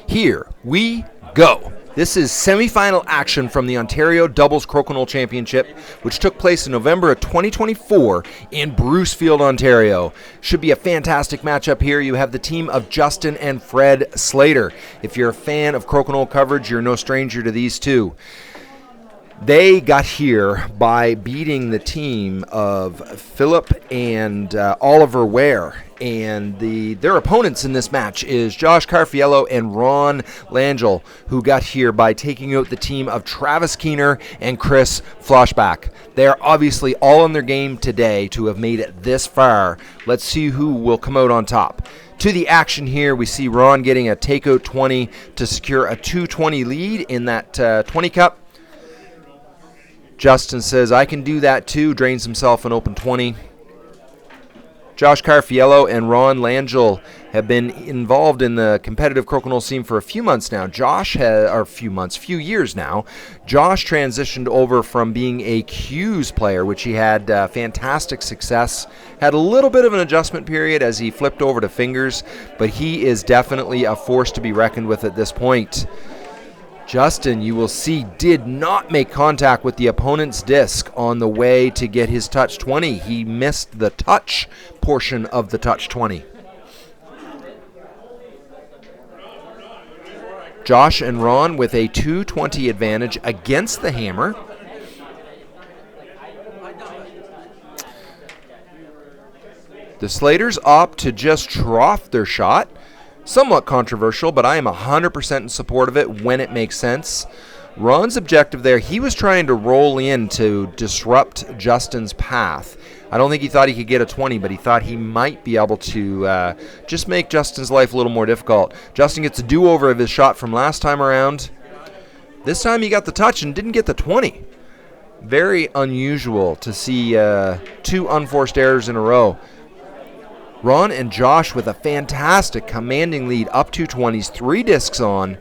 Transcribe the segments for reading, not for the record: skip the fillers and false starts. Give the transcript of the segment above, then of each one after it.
Here we go. This is semifinal action from the Ontario Doubles Crokinole Championship, which took place in November of 2024 in Brucefield, Ontario. Should be a fantastic matchup here. You have the team of Justin and Fred Slater. If you're a fan of crokinole coverage, you're no stranger to these two. They got here by beating the team of Philip and Oliver Ware. And their opponents in this match is Josh Carrafiello and Ron Langill, who got here by taking out the team of Travis Keener and Chris Floshback. They are obviously all in their game today to have made it this far. Let's see who will come out on top. To the action here, we see Ron getting a takeout 20 to secure a 220 lead in that 20 cup. Justin says, I can do that too, drains himself an open 20. Josh Carrafiello and Ron Langill have been involved in the competitive crokinole scene for a few months now. Few years now. Josh transitioned over from being a cues player, which he had fantastic success. Had a little bit of an adjustment period as he flipped over to fingers, but he is definitely a force to be reckoned with at this point. Justin, you will see, did not make contact with the opponent's disc on the way to get his touch 20. He missed the touch portion of the touch 20. Josh and Ron with a 220 advantage against the hammer. The Slaters opt to just trough their shot. Somewhat controversial, but I am 100% in support of it when it makes sense. Ron's objective there, he was trying to roll in to disrupt Justin's path. I don't think he thought he could get a 20, but he thought he might be able to just make Justin's life a little more difficult. Justin gets a do-over of his shot from last time around. This time he got the touch and didn't get the 20. Very unusual to see two unforced errors in a row. Ron and Josh with a fantastic commanding lead, up 220s, 3 discs on.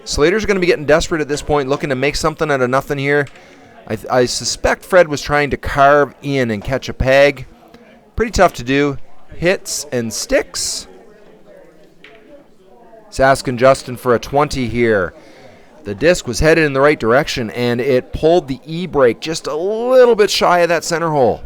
Slater's going to be getting desperate at this point, looking to make something out of nothing here. I suspect Fred was trying to carve in and catch a peg. Pretty tough to do. Hits and sticks. He's asking Justin for a 20 here. The disc was headed in the right direction, and it pulled the E-brake just a little bit shy of that center hole.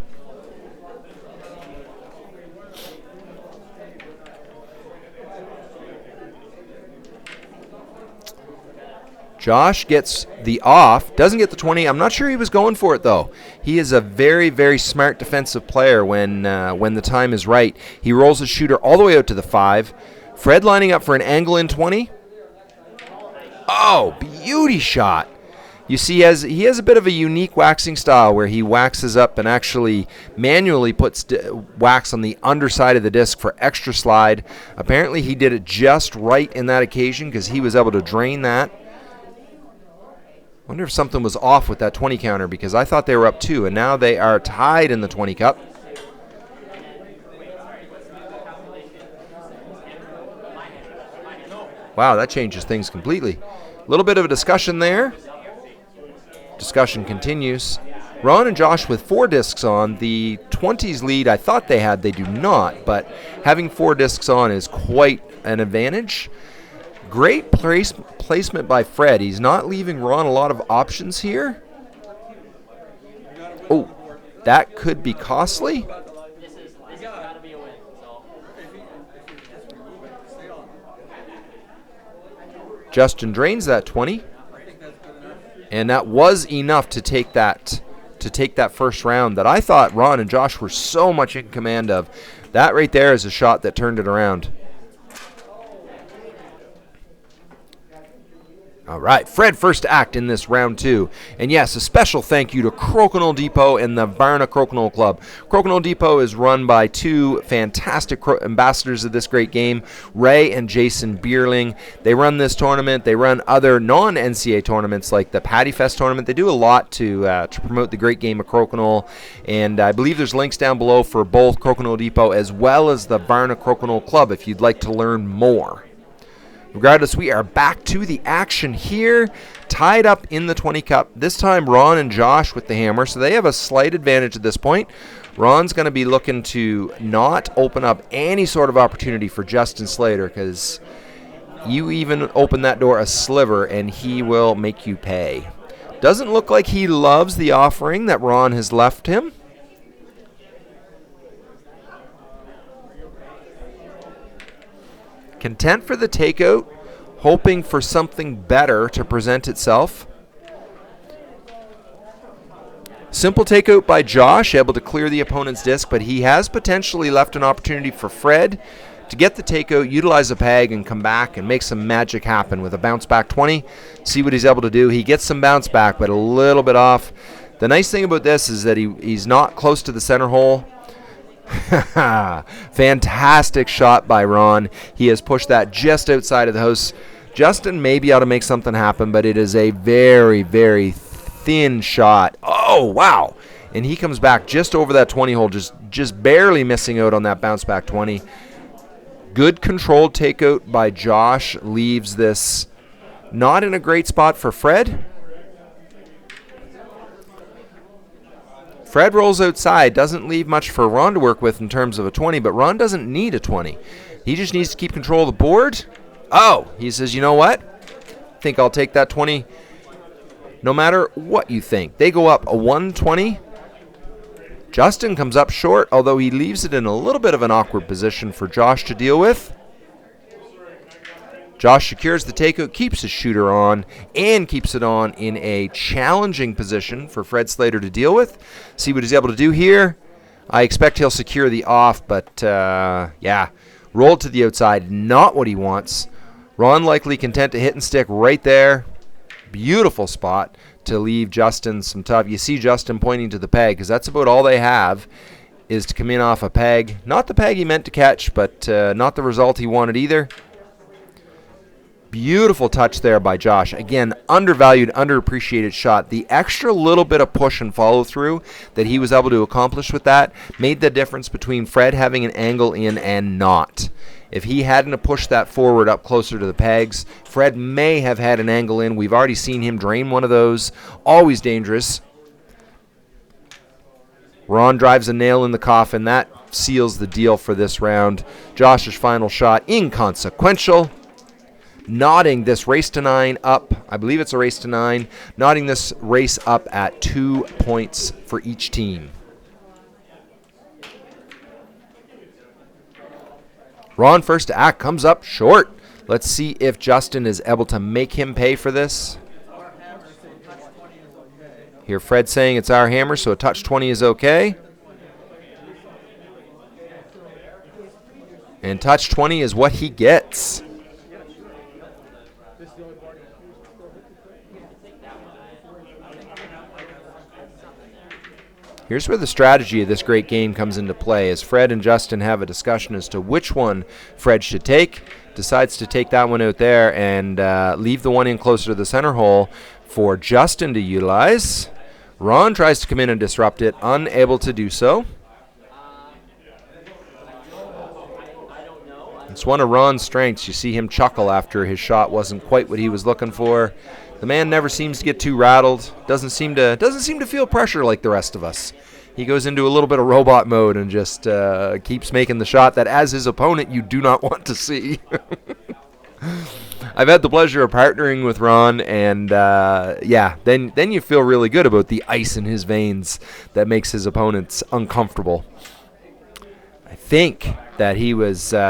Josh gets the off, doesn't get the 20. I'm not sure he was going for it, though. He is a very, very smart defensive player when the time is right. He rolls his shooter all the way out to the 5. Fred lining up for an angle in 20. Oh, beauty shot. You see, he has a bit of a unique waxing style where he waxes up and actually manually puts wax on the underside of the disc for extra slide. Apparently, he did it just right in that occasion because he was able to drain that. Wonder if something was off with that 20 counter because I thought they were up 2, and now they are tied in the 20 cup. Wow, that changes things completely. A little bit of a discussion there. Discussion continues. Ron and Josh with 4 discs on. The 20s lead I thought they had, they do not, but having 4 discs on is quite an advantage. Great placement by Fred. He's not leaving Ron a lot of options here. Oh, that could be costly. Justin drains that 20. And that was enough to take that first round that I thought Ron and Josh were so much in command of. That right there is a shot that turned it around. All right, Fred first to act in this round 2. And yes, a special thank you to Crokinole Depot and the Varna Crokinole Club. Crokinole Depot is run by 2 fantastic ambassadors of this great game, Ray and Jason Bierling. They run this tournament. They run other non-NCAA tournaments like the Patty Fest tournament. They do a lot to promote the great game of crokinole. And I believe there's links down below for both Crokinole Depot as well as the Varna Crokinole Club if you'd like to learn more. Regardless, we are back to the action here, tied up in the 20 cup. This time, Ron and Josh with the hammer, so they have a slight advantage at this point. Ron's going to be looking to not open up any sort of opportunity for Justin Slater because You even open that door a sliver, and he will make you pay. Doesn't look like he loves the offering that Ron has left him. Content for the takeout, hoping for something better to present itself. Simple takeout by Josh, able to clear the opponent's disc, but he has potentially left an opportunity for Fred to get the takeout, utilize a peg, and come back and make some magic happen with a bounce back 20. See what he's able to do. He gets some bounce back, but a little bit off. The nice thing about this is that he's not close to the center hole. Fantastic shot by Ron. He has pushed that just outside of the house. Justin may be able to make something happen, but it is a very, very thin shot. Oh, wow. And he comes back just over that 20 hole, just barely missing out on that bounce back 20. Good controlled takeout by Josh leaves this not in a great spot for Fred. Fred rolls outside, doesn't leave much for Ron to work with in terms of a 20, but Ron doesn't need a 20. He just needs to keep control of the board. Oh, he says, you know what? I think I'll take that 20 no matter what you think. They go up a 120. Justin comes up short, although he leaves it in a little bit of an awkward position for Josh to deal with. Josh secures the takeout, keeps his shooter on, and keeps it on in a challenging position for Fred Slater to deal with. See what he's able to do here. I expect he'll secure the off, but yeah, rolled to the outside, not what he wants. Ron likely content to hit and stick right there. Beautiful spot to leave Justin some tough. You see Justin pointing to the peg, because that's about all they have, is to come in off a peg. Not the peg he meant to catch, but not the result he wanted either. Beautiful touch there by Josh. Again, undervalued, underappreciated shot. The extra little bit of push and follow through that he was able to accomplish with that made the difference between Fred having an angle in and not. If he hadn't pushed that forward up closer to the pegs, Fred may have had an angle in. We've already seen him drain one of those. Always dangerous. Ron drives a nail in the coffin. That seals the deal for this round. Josh's final shot, inconsequential. Knotting this race to 9 up. I believe it's a race to 9. Knotting this race up at 2 points for each team. Ron first to act, comes up short. Let's see if Justin is able to make him pay for this. Hear Fred saying it's our hammer, so a touch 20 is okay. And touch 20 is what he gets. Here's where the strategy of this great game comes into play, as Fred and Justin have a discussion as to which one Fred should take. Decides to take that one out there and leave the one in closer to the center hole for Justin to utilize. Ron tries to come in and disrupt it, unable to do so. It's one of Ron's strengths. You see him chuckle after his shot wasn't quite what he was looking for. The man never seems to get too rattled. Doesn't seem to feel pressure like the rest of us. He goes into a little bit of robot mode and just keeps making the shot that, as his opponent, you do not want to see. I've had the pleasure of partnering with Ron, and yeah, then you feel really good about the ice in his veins that makes his opponents uncomfortable. I think that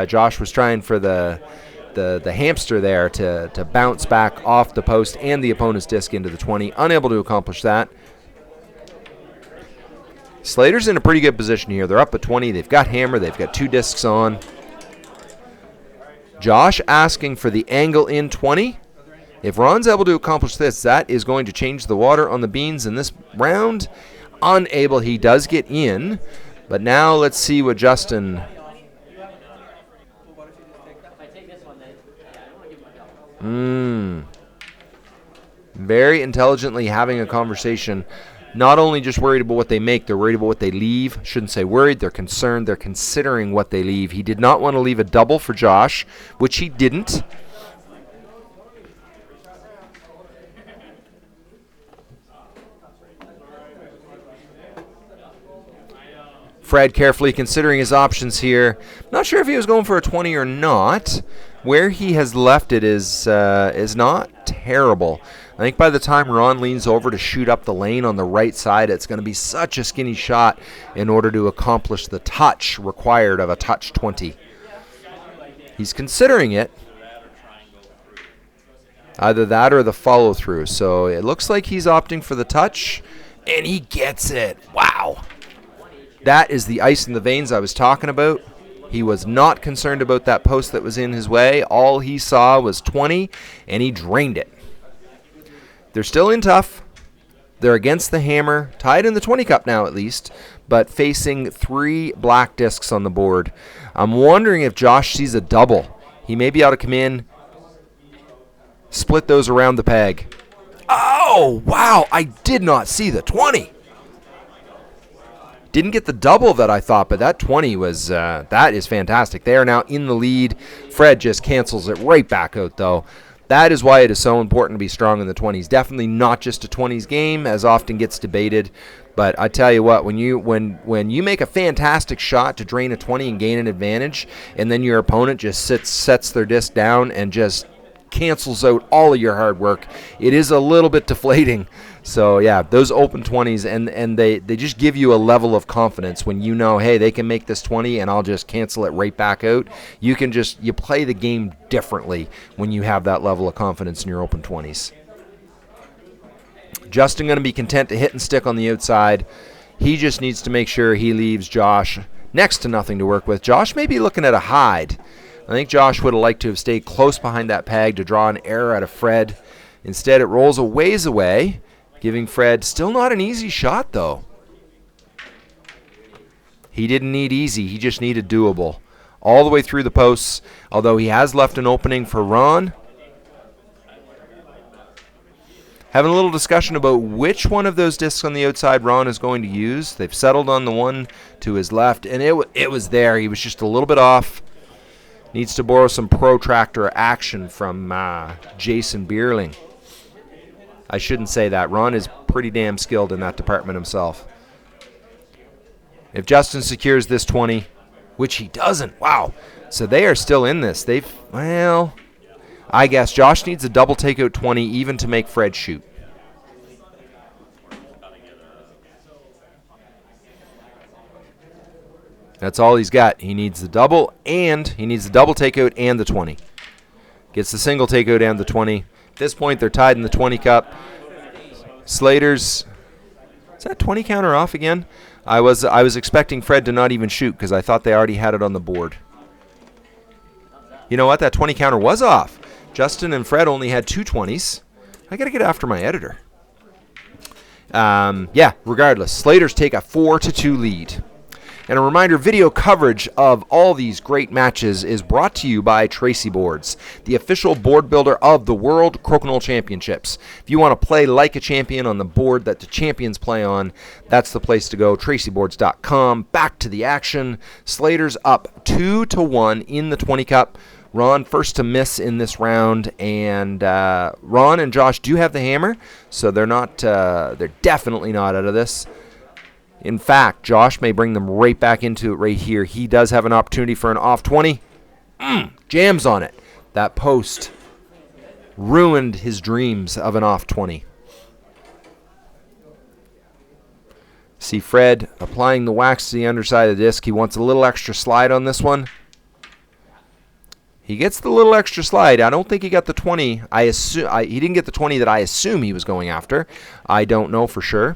Josh was trying for the hamster there to bounce back off the post and the opponent's disc into the 20. Unable to accomplish that. Slater's in a pretty good position here. They're up at 20. They've got hammer. They've got 2 discs on. Josh asking for the angle in 20. If Ron's able to accomplish this, that is going to change the water on the beans in this round. Unable. He does get in. But now let's see what Justin... Very intelligently having a conversation. Not only just worried about what they make, they're worried about what they leave. Shouldn't say worried, they're concerned. They're considering what they leave. He did not want to leave a double for Josh, which he didn't. Fred carefully considering his options here. Not sure if he was going for a 20 or not. where he has left it is not terrible. I think by the time Ron leans over to shoot up the lane on the right side, it's going to be such a skinny shot in order to accomplish the touch required of a touch 20. He's considering it. Either that or the follow-through. So it looks like he's opting for the touch, and he gets it. Wow. That is the ice in the veins I was talking about. He was not concerned about that post that was in his way. All he saw was 20, and he drained it. They're still in tough. They're against the hammer, tied in the 20 cup now at least, but facing 3 black discs on the board. I'm wondering if Josh sees a double. He may be able to come in, split those around the peg. Oh, wow, I did not see the 20. Didn't get the double that I thought, but that 20 was, that is fantastic. They are now in the lead. Fred just cancels it right back out, though. That is why it is so important to be strong in the 20s. Definitely not just a 20s game, as often gets debated. But I tell you what, when you make a fantastic shot to drain a 20 and gain an advantage, and then your opponent just sets their disc down and just cancels out all of your hard work, it is a little bit deflating. So yeah, those open 20s, and they just give you a level of confidence when you know, hey, they can make this 20 and I'll just cancel it right back out. You play the game differently when you have that level of confidence in your open 20s. Justin going to be content to hit and stick on the outside. He just needs to make sure he leaves Josh next to nothing to work with. Josh may be looking at a hide. I think Josh would have liked to have stayed close behind that peg to draw an error out of Fred. Instead, it rolls a ways away, giving Fred still not an easy shot, though. He didn't need easy. He just needed doable. All the way through the posts, although he has left an opening for Ron. Having a little discussion about which one of those discs on the outside Ron is going to use. They've settled on the one to his left, and it was there. He was just a little bit off. Needs to borrow some protractor action from Jason Bierling. I shouldn't say that. Ron is pretty damn skilled in that department himself. If Justin secures this 20, which he doesn't, wow. So they are still in this. I guess Josh needs a double takeout 20 even to make Fred shoot. That's all he's got. He needs the double, and he needs the double takeout and the 20. Gets the single takeout and the 20. At this point, they're tied in the 20 cup. Slaters, is that 20 counter off again? I was expecting Fred to not even shoot because I thought they already had it on the board. You know what? That 20 counter was off. Justin and Fred only had 2 20s. I got to get after my editor. Regardless, Slaters take a 4-2 lead. And a reminder, video coverage of all these great matches is brought to you by Tracey Boards, the official board builder of the World Crokinole Championships. If you want to play like a champion on the board that the champions play on, that's the place to go, traceyboards.com. Back to the action. Slaters up 2-1 in the 20 cup. Ron first to miss in this round, and Ron and Josh do have the hammer, so they're definitely not out of this. In fact, Josh may bring them right back into it right here. He does have an opportunity for an off 20. Jams on it. That post ruined his dreams of an off 20. See Fred applying the wax to the underside of the disc. He wants a little extra slide on this one. He gets the little extra slide. I don't think he got the 20. He didn't get the 20 that I assume he was going after. I don't know for sure.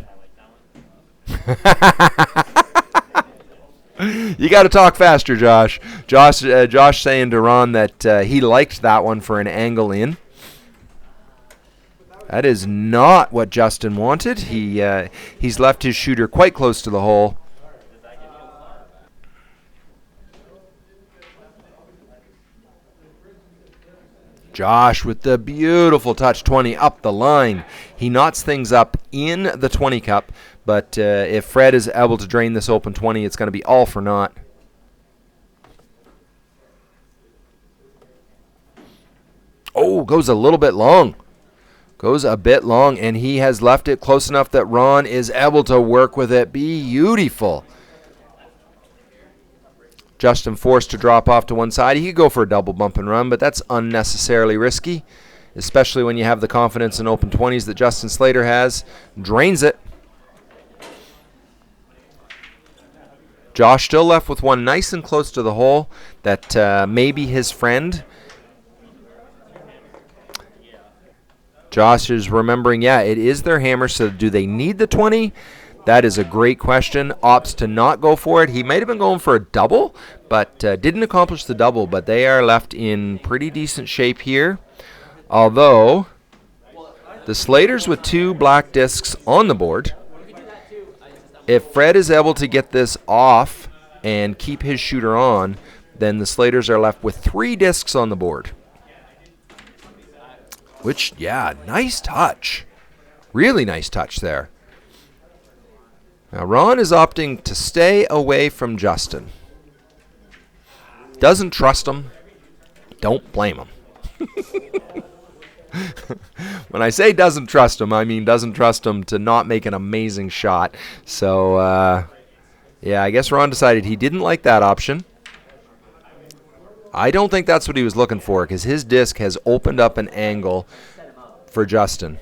You got to talk faster, Josh. Josh saying to Ron that he liked that one for an angle in. That is not what Justin wanted. He's left his shooter quite close to the hole. Josh with the beautiful touch 20 up the line. He knots things up in the 20 cup, but if Fred is able to drain this open 20, it's going to be all for naught. Oh, goes a little bit long. Goes a bit long, and he has left it close enough that Ron is able to work with it. Beautiful. Justin forced to drop off to one side. He could go for a double bump and run, but that's unnecessarily risky, especially when you have the confidence in open 20s that Justin Slater has. Drains it. Josh still left with one nice and close to the hole. That may be his friend. Josh is remembering, yeah, it is their hammer, so do they need the 20? That is a great question. Opts to not go for it. He might have been going for a double, but didn't accomplish the double. But they are left in pretty decent shape here. Although, the Slaters with 2 black discs on the board. If Fred is able to get this off and keep his shooter on, then the Slaters are left with 3 discs on the board. Which, yeah, nice touch. Really nice touch there. Now, Ron is opting to stay away from Justin. Doesn't trust him. Don't blame him. When I say doesn't trust him, I mean doesn't trust him to not make an amazing shot. So, yeah, I guess Ron decided he didn't like that option. I don't think that's what he was looking for, because his disc has opened up an angle for Justin.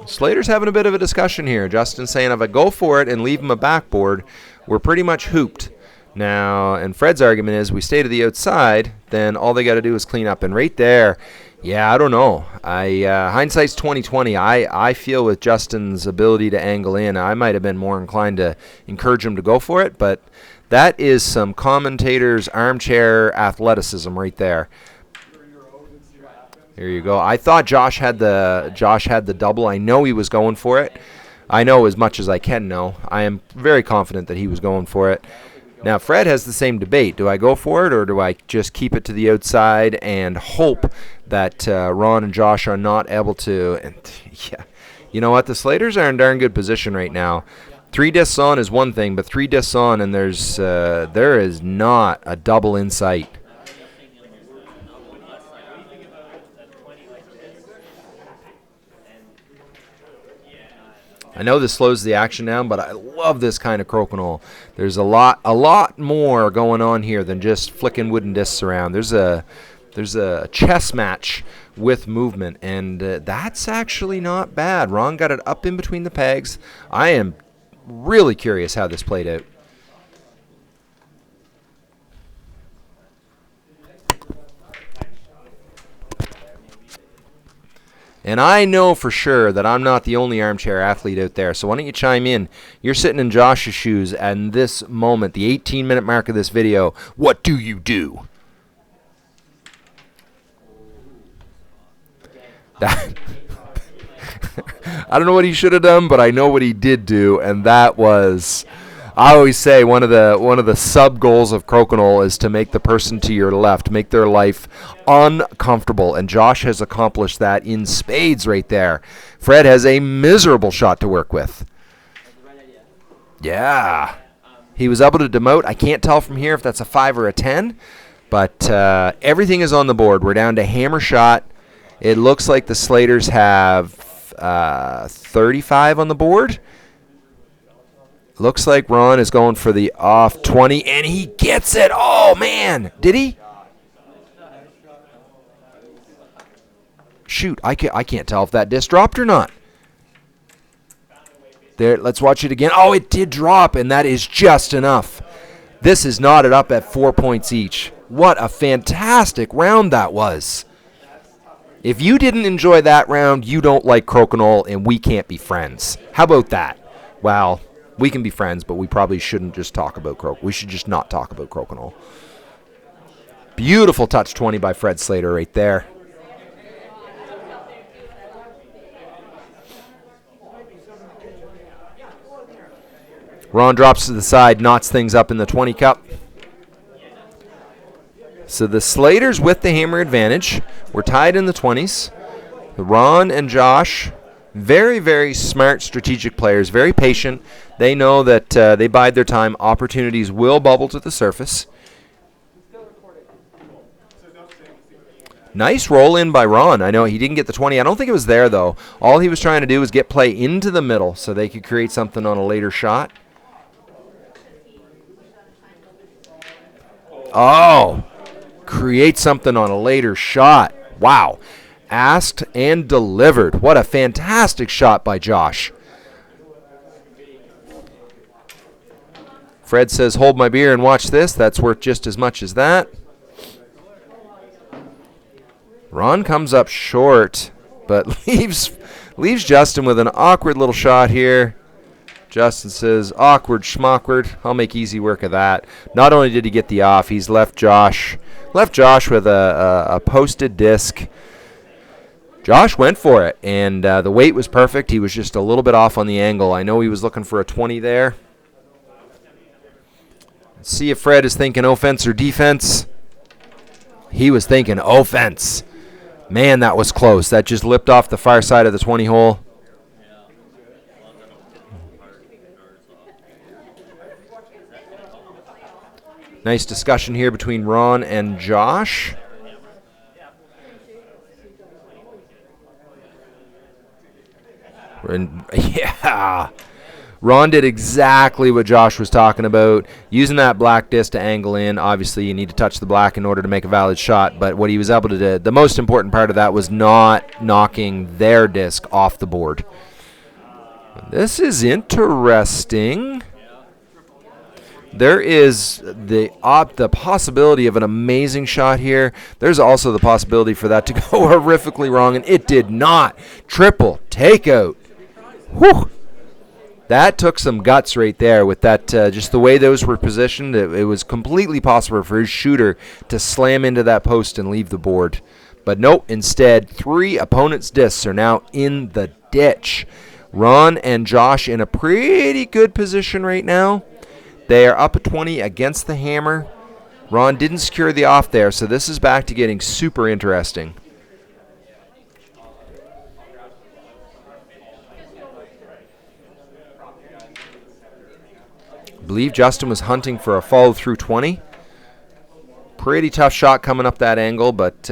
Slater's having a bit of a discussion here. Justin's saying if I go for it and leave him a backboard, we're pretty much hooped. Now, and Fred's argument is we stay to the outside, then all they got to do is clean up. And right there, yeah, I don't know. Hindsight's 20/20. I feel with Justin's ability to angle in, I might have been more inclined to encourage him to go for it. But that is some commentator's armchair athleticism right there. Here you go. I thought Josh had the double. I know he was going for it. I know as much as I can know. I am very confident that he was going for it. Now, Fred has the same debate. Do I go for it, or do I just keep it to the outside and hope that Ron and Josh are not able to? And yeah, you know what? The Slaters are in darn good position right now. 3 discs on is one thing, but 3 discs on, and there is not a double in sight. I know this slows the action down, but I love this kind of crokinole. There's a lot more going on here than just flicking wooden discs around. There's a chess match with movement, and that's actually not bad. Ron got it up in between the pegs. I am really curious how this played out. And I know for sure that I'm not the only armchair athlete out there, so why don't you chime in? You're sitting in Josh's shoes at this moment, the 18-minute mark of this video. What do you do? I don't know what he should have done, but I know what he did do, and that was... I always say one of the sub goals of crokinole is to make the person to your left, make their life uncomfortable, and Josh has accomplished that in spades right there. Fred has a miserable shot to work with. Yeah, he was able to demote. I can't tell from here if that's a 5 or a 10, but everything is on the board. We're down to hammer shot. It looks like the Slaters have 35 on the board. Looks like Ron is going for the off 20, and he gets it. Oh, man. Did he? Shoot, I can't tell if that disc dropped or not. There, let's watch it again. Oh, it did drop, and that is just enough. This is knotted up at 4 points each. What a fantastic round that was. If you didn't enjoy that round, you don't like crokinole, and we can't be friends. How about that? Well... we can be friends, but we probably shouldn't just talk about crokinole. We should just not talk about crokinole. Beautiful touch 20 by Fred Slater right there. Ron drops to the side, knots things up in the 20 cup. So the Slaters with the hammer advantage. We're tied in the 20s. Ron and Josh... very, very smart strategic players, very patient. They know that they bide their time. Opportunities will bubble to the surface. Nice roll in by Ron. I know he didn't get the 20. I don't think it was there, though. All he was trying to do was get play into the middle so they could create something on a later shot. Oh, create something on a later shot. Wow. Asked and delivered. What a fantastic shot by Josh. Fred says, hold my beer and watch this. That's worth just as much as that. Ron comes up short, but leaves Justin with an awkward little shot here. Justin says, awkward schmawkward. I'll make easy work of that. Not only did he get the off, he's left Josh with a posted disc. Josh went for it, and the weight was perfect. He was just a little bit off on the angle. I know he was looking for a 20 there. Let's see if Fred is thinking offense or defense. He was thinking offense. Man, that was close. That just lipped off the far side of the 20 hole. Nice discussion here between Ron and Josh. Yeah. Ron did exactly what Josh was talking about, using that black disc to angle in. Obviously, you need to touch the black in order to make a valid shot, but what he was able to do, the most important part of that was not knocking their disc off the board. This is interesting. There is the possibility of an amazing shot here. There's also the possibility for that to go horrifically wrong, and it did not. Triple takeout. Whew. That took some guts right there with that, just the way those were positioned. It was completely possible for his shooter to slam into that post and leave the board. But nope, instead, 3 opponents' discs are now in the ditch. Ron and Josh in a pretty good position right now. They are up a 20 against the hammer. Ron didn't secure the off there, so this is back to getting super interesting. I believe Justin was hunting for a follow-through 20. Pretty tough shot coming up that angle, but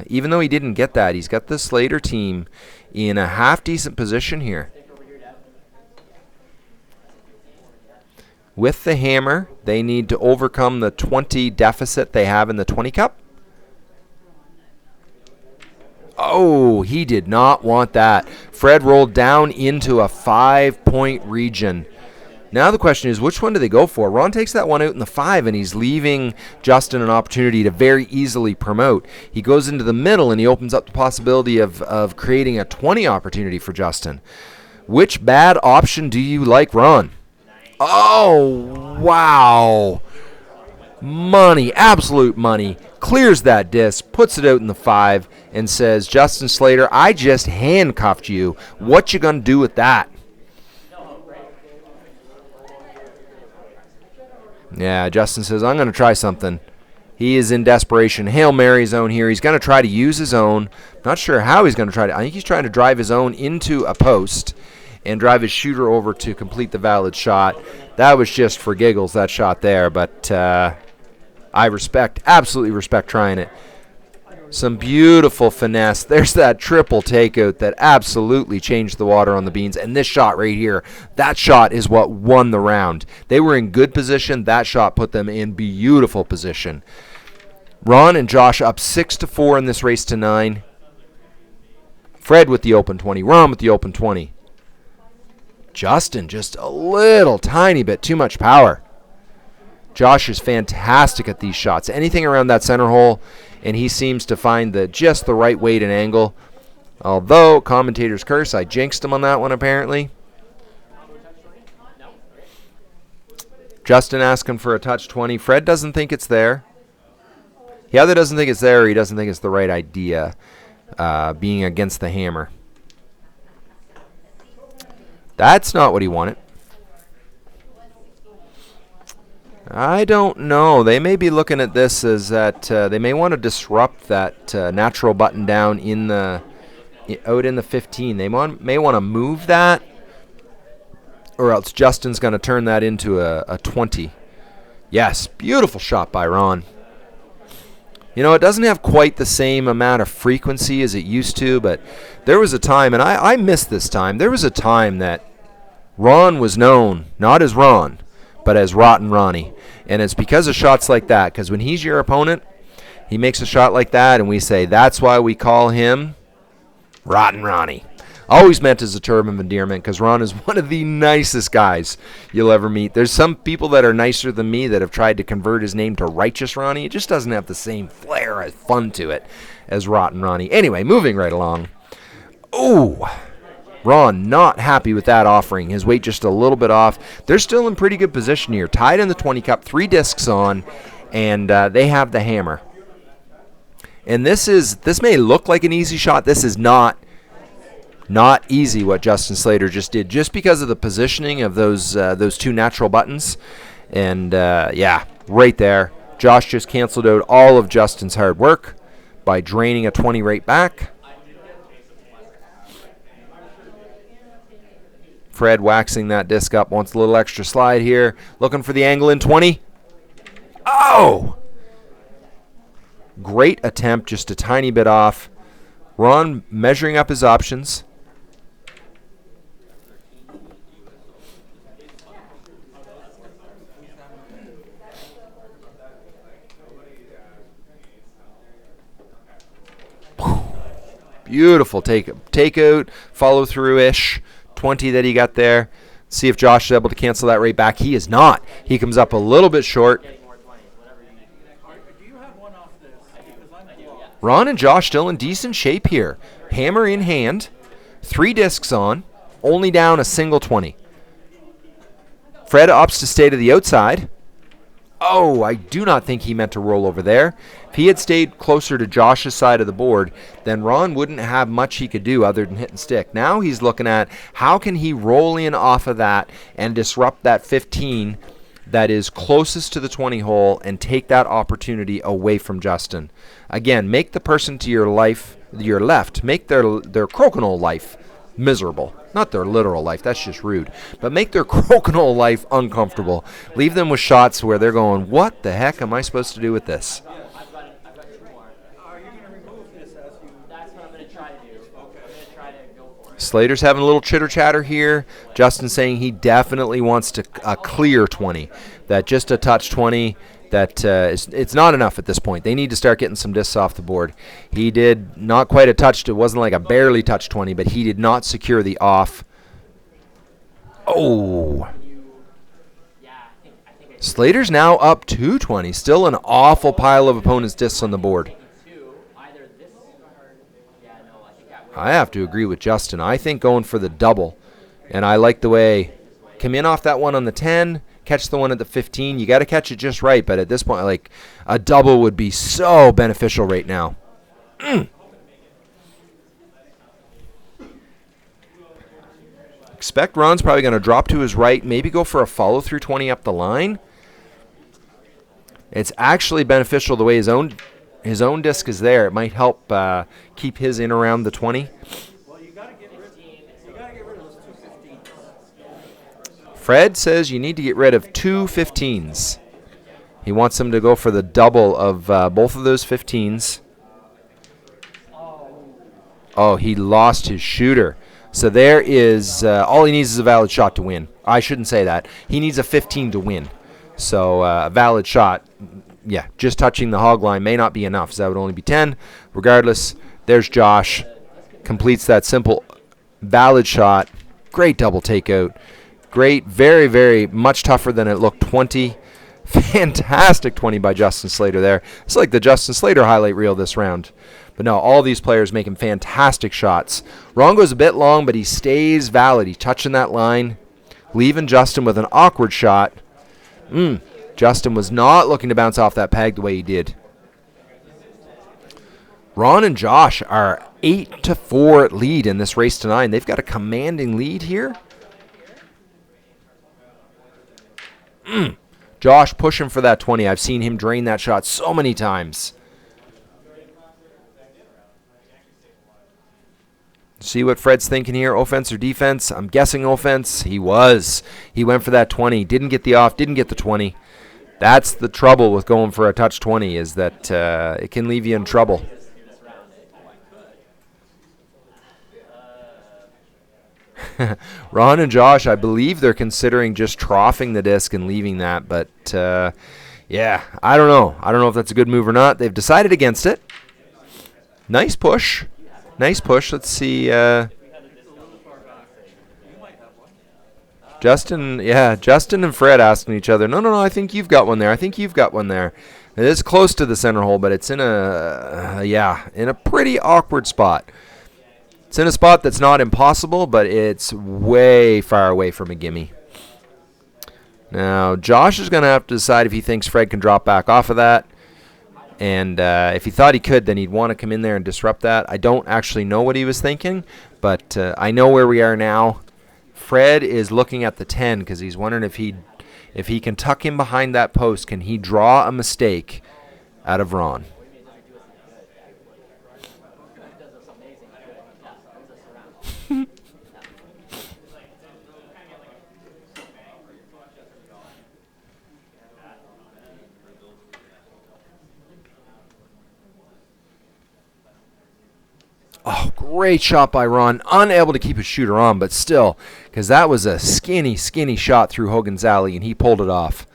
even though he didn't get that, he's got the Slater team in a half-decent position here. With the hammer, they need to overcome the 20 deficit they have in the 20 Cup. Oh, he did not want that. Fred rolled down into a 5-point region. Now the question is, which one do they go for? Ron takes that one out in the 5, and he's leaving Justin an opportunity to very easily promote. He goes into the middle, and he opens up the possibility of creating a 20 opportunity for Justin. Which bad option do you like, Ron? Oh, wow. Money, absolute money. Clears that disc, puts it out in the 5, and says, Justin Slater, I just handcuffed you. What you gonna do with that? Yeah, Justin says, I'm going to try something. He is in desperation. Hail Mary zone here. He's going to try to use his own. Not sure how he's going to try to. I think he's trying to drive his own into a post and drive his shooter over to complete the valid shot. That was just for giggles, that shot there. But I absolutely respect trying it. Some beautiful finesse. There's that triple takeout that absolutely changed the water on the beans. And this shot right here, that shot is what won the round. They were in good position. That shot put them in beautiful position. Ron and Josh up 6-4 in this race to 9. Fred with the open 20. Ron with the open 20. Justin just a little tiny bit too much power. Josh is fantastic at these shots. Anything around that center hole, and he seems to find just the right weight and angle. Although, commentator's curse, I jinxed him on that one apparently. Justin asking for a touch 20. Fred doesn't think it's there. He either doesn't think it's there or he doesn't think it's the right idea, being against the hammer. That's not what he wanted. I don't know. They may be looking at this as that they may want to disrupt that natural button down out in the 15. They may want to move that, or else Justin's going to turn that into a 20. Yes, beautiful shot by Ron. You know, it doesn't have quite the same amount of frequency as it used to, but there was a time, and I missed this time, there was a time that Ron was known not as Ron, but as Rotten Ronnie. And it's because of shots like that, because when he's your opponent, he makes a shot like that, and we say that's why we call him Rotten Ronnie. Always meant as a term of endearment, because Ron is one of the nicest guys you'll ever meet. There's some people that are nicer than me that have tried to convert his name to Righteous Ronnie. It just doesn't have the same flair and fun to it as Rotten Ronnie. Anyway, moving right along. Ooh, Ron not happy with that offering. His weight just a little bit off. They're still in pretty good position here. Tied in the 20 cup, 3 discs on, and they have the hammer. And this may look like an easy shot. This is not easy what Justin Slater just did, just because of the positioning of those 2 natural buttons. And yeah, right there, Josh just canceled out all of Justin's hard work by draining a 20 right back. Fred waxing that disc up, wants a little extra slide here, looking for the angle in 20. Oh! Great attempt, just a tiny bit off. Ron measuring up his options. Beautiful takeout, follow through-ish. 20 that he got there. See if Josh is able to cancel that right back. He is not. He comes up a little bit short. Ron and Josh still in decent shape here. Hammer in hand. 3 discs on. Only down a single 20. Fred opts to stay to the outside. Oh, I do not think he meant to roll over there. If he had stayed closer to Josh's side of the board, then Ron wouldn't have much he could do other than hit and stick. Now he's looking at how can he roll in off of that and disrupt that 15 that is closest to the 20 hole and take that opportunity away from Justin. Again, make the person to your left, make their crokinole life miserable. Not their literal life, that's just rude. But make their crokinole life uncomfortable. Leave them with shots where they're going, what the heck am I supposed to do with this? Slater's having a little chitter-chatter here. Justin saying he definitely wants to a clear 20. That just a touch 20, that it's not enough at this point. They need to start getting some discs off the board. He did not quite a touch. It wasn't like a barely touched 20, but he did not secure the off. Oh. Slater's now up 220. Still an awful pile of opponents' discs on the board. I have to agree with Justin. I think going for the double, and I like the way come in off that one on the 10, catch the one at the 15. You got to catch it just right, but at this point, like, a double would be so beneficial right now. Expect Ron's probably going to drop to his right, maybe go for a follow-through 20 up the line. It's actually beneficial the way his own disc is there. It might help keep his in around the 20. Well, you got to get rid of those 2 15s. Fred says you need to get rid of 2 15s. He wants him to go for the double of both of those 15s. Oh, he lost his shooter. So there is, all he needs is a valid shot to win. I shouldn't say that. He needs a 15 to win. So a valid shot, yeah, just touching the hog line may not be enough. So that would only be 10. Regardless, there's Josh. Completes that simple valid shot. Great double takeout. Great, very, very much tougher than it looked. 20. Fantastic 20 by Justin Slater there. It's like the Justin Slater highlight reel this round. But no, all these players making fantastic shots. Ron goes a bit long, but he stays valid. He's touching that line, leaving Justin with an awkward shot. Justin was not looking to bounce off that peg the way he did. Ron and Josh are 8-4 lead in this race to 9. They've got a commanding lead here. Josh pushing for that 20. I've seen him drain that shot so many times. See what Fred's thinking here, offense or defense? I'm guessing offense. He was. He went for that 20. Didn't get the off, didn't get the 20. That's the trouble with going for a touch 20 is that it can leave you in trouble. Ron and Josh, I believe they're considering just troughing the disc and leaving that, but yeah, I don't know. I don't know if that's a good move or not. They've decided against it. Nice push. Nice push. Let's see. Justin and Fred asking each other, no, I think you've got one there. I think you've got one there. It is close to the center hole, but it's in a pretty awkward spot. It's in a spot that's not impossible, but it's way far away from a gimme. Now, Josh is going to have to decide if he thinks Fred can drop back off of that. And if he thought he could, then he'd want to come in there and disrupt that. I don't actually know what he was thinking, but I know where we are now. Fred is looking at the 10 because he's wondering if he can tuck him behind that post. Can he draw a mistake out of Ron? Oh, great shot by Ron. Unable to keep his shooter on, but still, because that was a skinny shot through Hogan's alley, and he pulled it off.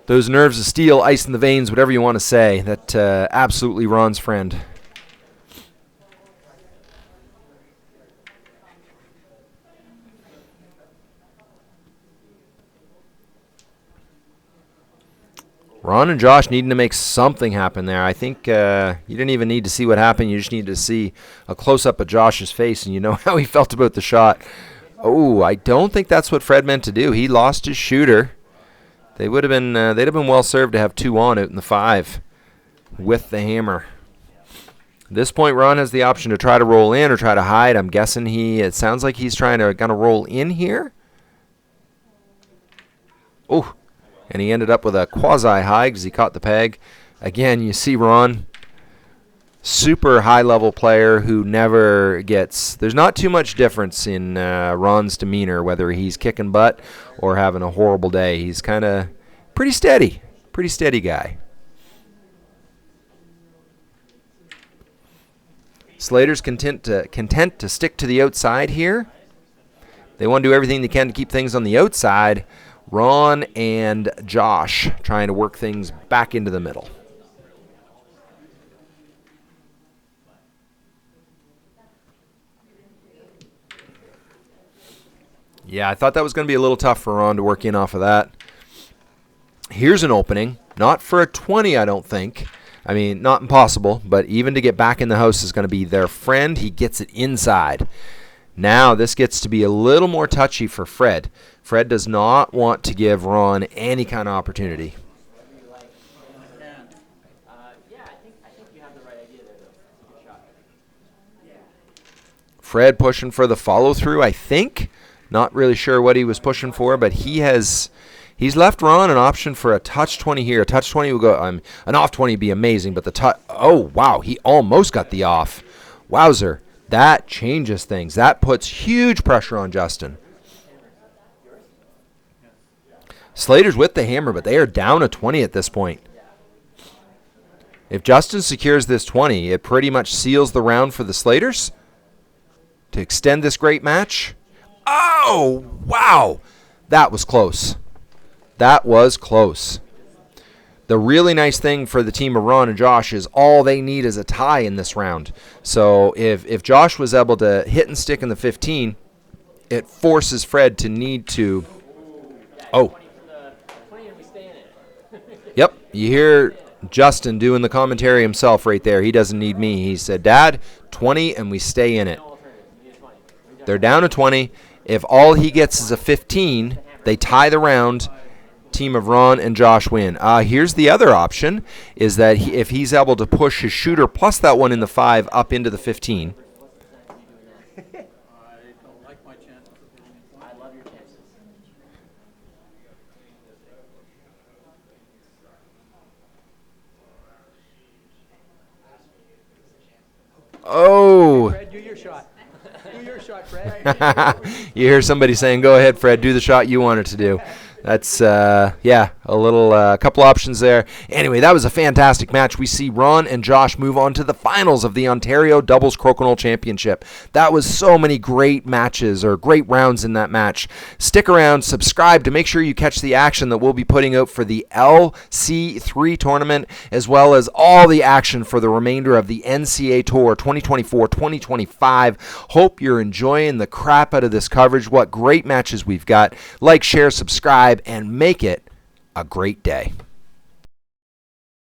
Those nerves of steel, ice in the veins, whatever you want to say. That absolutely Ron's friend. Ron and Josh needing to make something happen there. I think you didn't even need to see what happened. You just need to see a close-up of Josh's face, and you know how he felt about the shot. Oh, I don't think that's what Fred meant to do. He lost his shooter. They would have been they'd have been well served to have 2 on out in the 5 with the hammer. At this point, Ron has the option to try to roll in or try to hide. I'm guessing it sounds like he's trying to roll in here. Oh. And he ended up with a quasi-high because he caught the peg. Again, you see Ron, super high-level player who never gets... There's not too much difference in Ron's demeanor, whether he's kicking butt or having a horrible day. He's kind of pretty steady guy. Slater's content to stick to the outside here. They want to do everything they can to keep things on the outside. Ron and Josh trying to work things back into the middle. Yeah, I thought that was going to be a little tough for Ron to work in off of that. Here's an opening. Not for a 20, I don't think. I mean, not impossible, but even to get back in the house is going to be their friend. He gets it inside. Now this gets to be a little more touchy for Fred. Fred does not want to give Ron any kind of opportunity. Fred pushing for the follow-through, I think. Not really sure what he was pushing for, but he's left Ron an option for a touch 20 here. A touch 20 will go, an off 20 would be amazing, but the touch, oh, wow, he almost got the off. Wowzer. That changes things. That puts huge pressure on Justin. Slater's with the hammer, but they are down a 20 at this point. If Justin secures this 20, it pretty much seals the round for the Slaters to extend this great match. Oh, wow. That was close. That was close. The really nice thing for the team of Ron and Josh is all they need is a tie in this round. So if Josh was able to hit and stick in the 15, it forces Fred to need to... Oh. Yep, you hear Justin doing the commentary himself right there. He doesn't need me. He said, Dad, 20 and we stay in it. They're down to 20. If all he gets is a 15, they tie the round. Team of Ron and Josh win. Here's the other option, is that if he's able to push his shooter plus that one in the 5 up into the 15. I don't like my chances. I love your chances. Oh. Fred, do your shot. Do your shot, Fred. You hear somebody saying, go ahead, Fred, do the shot you wanted to do. That's, yeah, A couple options there. Anyway, that was a fantastic match. We see Ron and Josh move on to the finals of the Ontario Doubles Crokinole Championship. That was so many great matches, or great rounds in that match. Stick around, subscribe to make sure you catch the action that we'll be putting out for the LC3 tournament, as well as all the action for the remainder of the NCAA Tour 2024-2025. Hope you're enjoying the crap out of this coverage. What great matches we've got. Like, share, subscribe, and make it a great day.